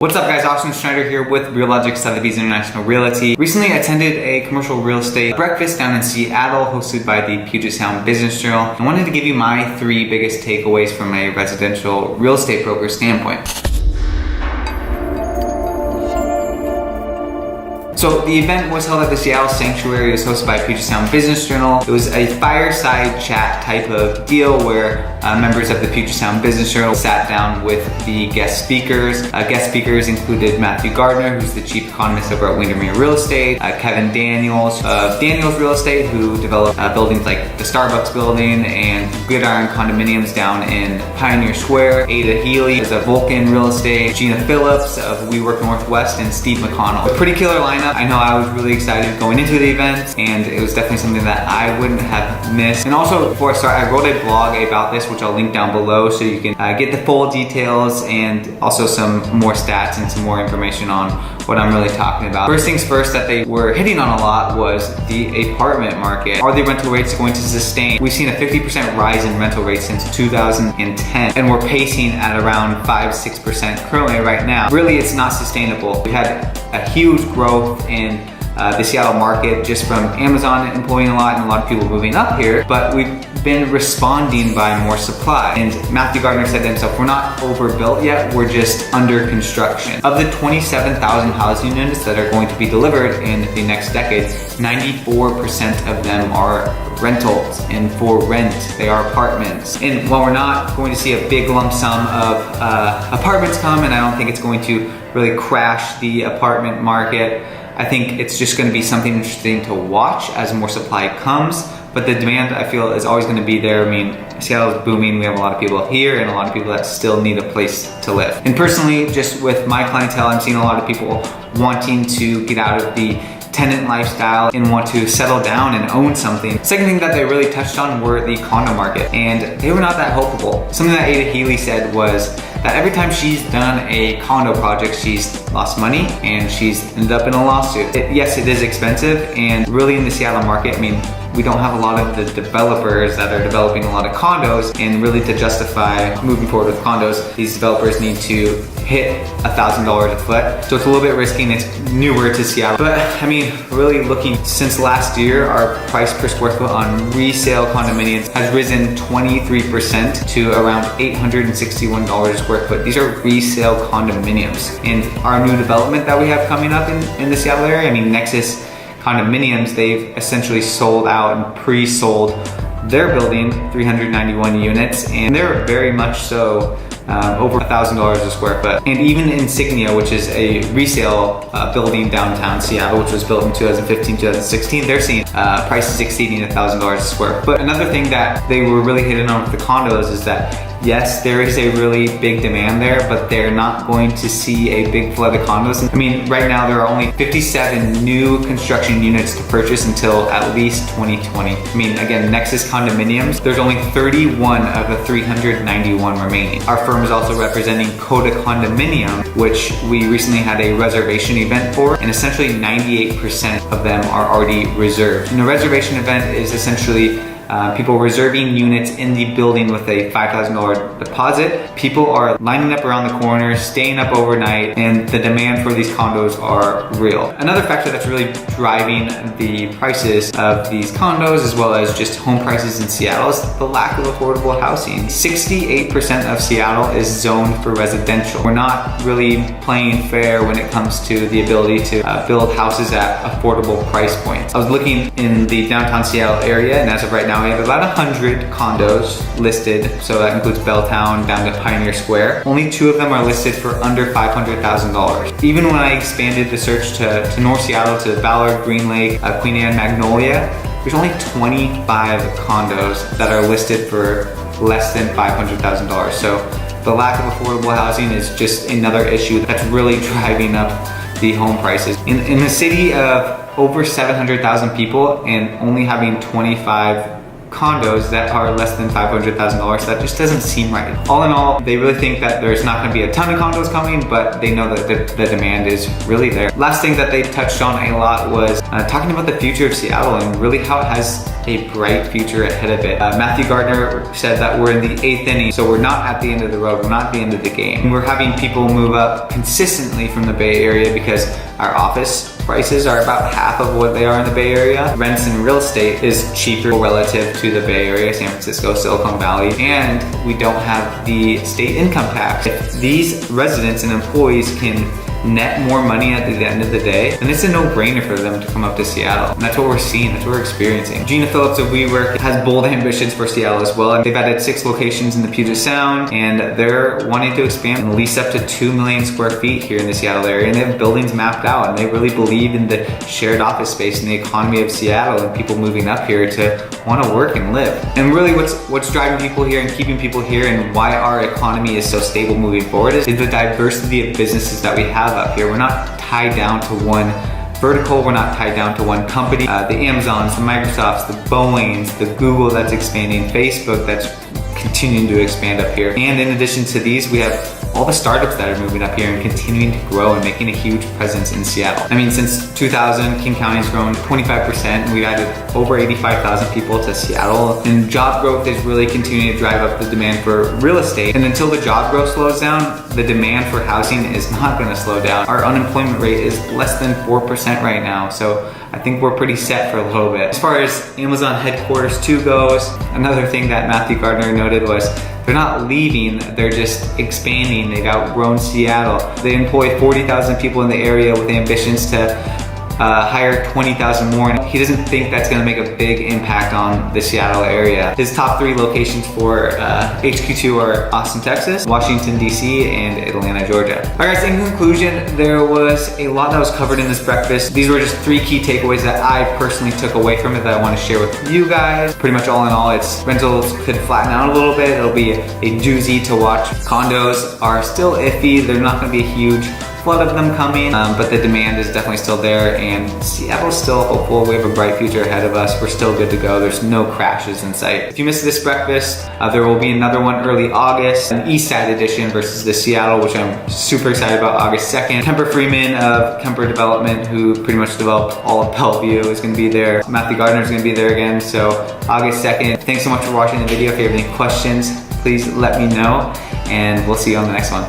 What's up guys, Austin Schneider here with RealLogic Sotheby's International Realty. Recently I attended a commercial real estate breakfast down in Seattle hosted by the Puget Sound Business Journal. I wanted to give you my 3 biggest takeaways from a residential real estate broker standpoint. So the event was held at the Seattle Sanctuary. It was hosted by Puget Sound Business Journal. It was a fireside chat type of deal where members of the Puget Sound Business Journal sat down with the guest speakers. Guest speakers included Matthew Gardner, who's the chief economist over at Windermere Real Estate, Kevin Daniels of Daniels Real Estate, who developed buildings like the Starbucks building and Gridiron condominiums down in Pioneer Square, Ada Healy is of Vulcan Real Estate, Gina Phillips of WeWork Northwest, and Steve McConnell. A pretty killer lineup. I know I was really excited going into the event, and it was definitely something that I wouldn't have missed. And also, before I start, I wrote a blog about this, which I'll link down below so you can get the full details and also some more stats and some more information on what I'm really talking about. First things first that they were hitting on a lot was the apartment market. Are the rental rates going to sustain? We've seen a 50% rise in rental rates since 2010, and we're pacing at around 5-6% currently right now. Really, it's not sustainable. We had a huge growth in the Seattle market just from Amazon employing a lot and a lot of people moving up here, but we've been responding by more supply. And Matthew Gardner said to himself, we're not overbuilt yet, we're just under construction. Of the 27,000 housing units that are going to be delivered in the next decade, 94% of them are rentals and for rent. They are apartments. And while we're not going to see a big lump sum of apartments come, and I don't think it's going to really crash the apartment market, I think it's just going to be something interesting to watch as more supply comes. But the demand, I feel, is always going to be there. I mean, Seattle is booming. We have a lot of people here and a lot of people that still need a place to live. And personally, just with my clientele, I'm seeing a lot of people wanting to get out of the tenant lifestyle and want to settle down and own something. Second thing that they really touched on were the condo market, and they were not that hopeful. Something that Ada Healy said was that every time she's done a condo project, she's lost money and she's ended up in a lawsuit. Yes, it is expensive, and really in the Seattle market, I mean, we don't have a lot of the developers that are developing a lot of condos, and really to justify moving forward with condos, these developers need to hit $1,000 a foot. So it's a little bit risky and it's newer to Seattle. But I mean, really looking since last year, our price per square foot on resale condominiums has risen 23% to around $861 a square foot. These are resale condominiums. And our new development that we have coming up in the Seattle area, I mean, Nexus Condominiums, they've essentially sold out and pre-sold their building, 391 units, and they're very much so over $1,000 a square foot. And even Insignia, which is a resale building downtown Seattle, which was built in 2015, 2016, they're seeing prices exceeding $1,000 a square foot. Another thing that they were really hitting on with the condos is that yes, there is a really big demand there, but they're not going to see a big flood of condos. I mean, right now there are only 57 new construction units to purchase until at least 2020. I mean, again, Nexus Condominiums, there's only 31 of the 391 remaining. Our firm is also representing Coda Condominium, which we recently had a reservation event for, and essentially 98% of them are already reserved. And a reservation event is essentially people reserving units in the building with a $5,000 deposit. People are lining up around the corner, staying up overnight, and the demand for these condos are real. Another factor that's really driving the prices of these condos, as well as just home prices in Seattle, is the lack of affordable housing. 68% of Seattle is zoned for residential. We're not really playing fair when it comes to the ability to build houses at affordable price points. I was looking in the downtown Seattle area, and as of right now, we have about 100 condos listed, so that includes Belltown down to Pioneer Square. Only 2 of them are listed for under $500,000. Even when I expanded the search to North Seattle, to Ballard, Green Lake, Queen Anne, Magnolia, there's only 25 condos that are listed for less than $500,000. So the lack of affordable housing is just another issue that's really driving up the home prices. In a city of over 700,000 people and only having 25 condos that are less than $500,000. That just doesn't seem right. All in all, they really think that there's not gonna be a ton of condos coming, but they know that the demand is really there. Last thing that they touched on a lot was talking about the future of Seattle and really how it has a bright future ahead of it. Matthew Gardner said that we're in the 8th inning, so we're not at the end of the road, we're not at the end of the game. We're having people move up consistently from the Bay Area because our office prices are about half of what they are in the Bay Area. Rents and real estate is cheaper relative to the Bay Area, San Francisco, Silicon Valley, and we don't have the state income tax. If these residents and employees can net more money at the end of the day, and it's a no-brainer for them to come up to Seattle. And that's what we're seeing, that's what we're experiencing. Gina Phillips of WeWork has bold ambitions for Seattle as well, and they've added 6 locations in the Puget Sound, and they're wanting to expand and lease up to 2 million square feet here in the Seattle area, and they have buildings mapped out, and they really believe in the shared office space and the economy of Seattle and people moving up here to want to work and live. And really what's driving people here and keeping people here and why our economy is so stable moving forward is the diversity of businesses that we have up here. We're not tied down to one vertical, we're not tied down to one company. The Amazons, the Microsofts, the Boeings, the Google that's expanding, Facebook that's continuing to expand up here. And in addition to these, we have all the startups that are moving up here and continuing to grow and making a huge presence in Seattle. I mean, since 2000, King County's grown 25%, and we've added over 85,000 people to Seattle. And job growth is really continuing to drive up the demand for real estate. And until the job growth slows down, the demand for housing is not gonna slow down. Our unemployment rate is less than 4% right now. So I think we're pretty set for a little bit. As far as Amazon headquarters 2 goes, another thing that Matthew Gardner noted was they're not leaving, they're just expanding. They've outgrown Seattle. They employ 40,000 people in the area with ambitions to hire 20,000 more. And he doesn't think that's gonna make a big impact on the Seattle area. His top 3 locations for HQ2 are Austin, Texas, Washington, DC, and Atlanta, Georgia. All right guys, in conclusion, there was a lot that was covered in this breakfast. These were just 3 key takeaways that I personally took away from it that I want to share with you guys. Pretty much all in all, rentals could flatten out a little bit. It'll be a doozy to watch. Condos are still iffy. They're not gonna be a huge flood of them coming, but the demand is definitely still there, and Seattle's still hopeful. We have a bright future ahead of us. We're still good to go. There's no crashes in sight. If you missed this breakfast, there will be another one early August, an East Side edition versus the Seattle, which I'm super excited about, August 2nd. Kemper Freeman of Kemper Development, who pretty much developed all of Bellevue, is gonna be there. Matthew Gardner is gonna be there again, so August 2nd. Thanks so much for watching the video. If you have any questions, please let me know, and we'll see you on the next one.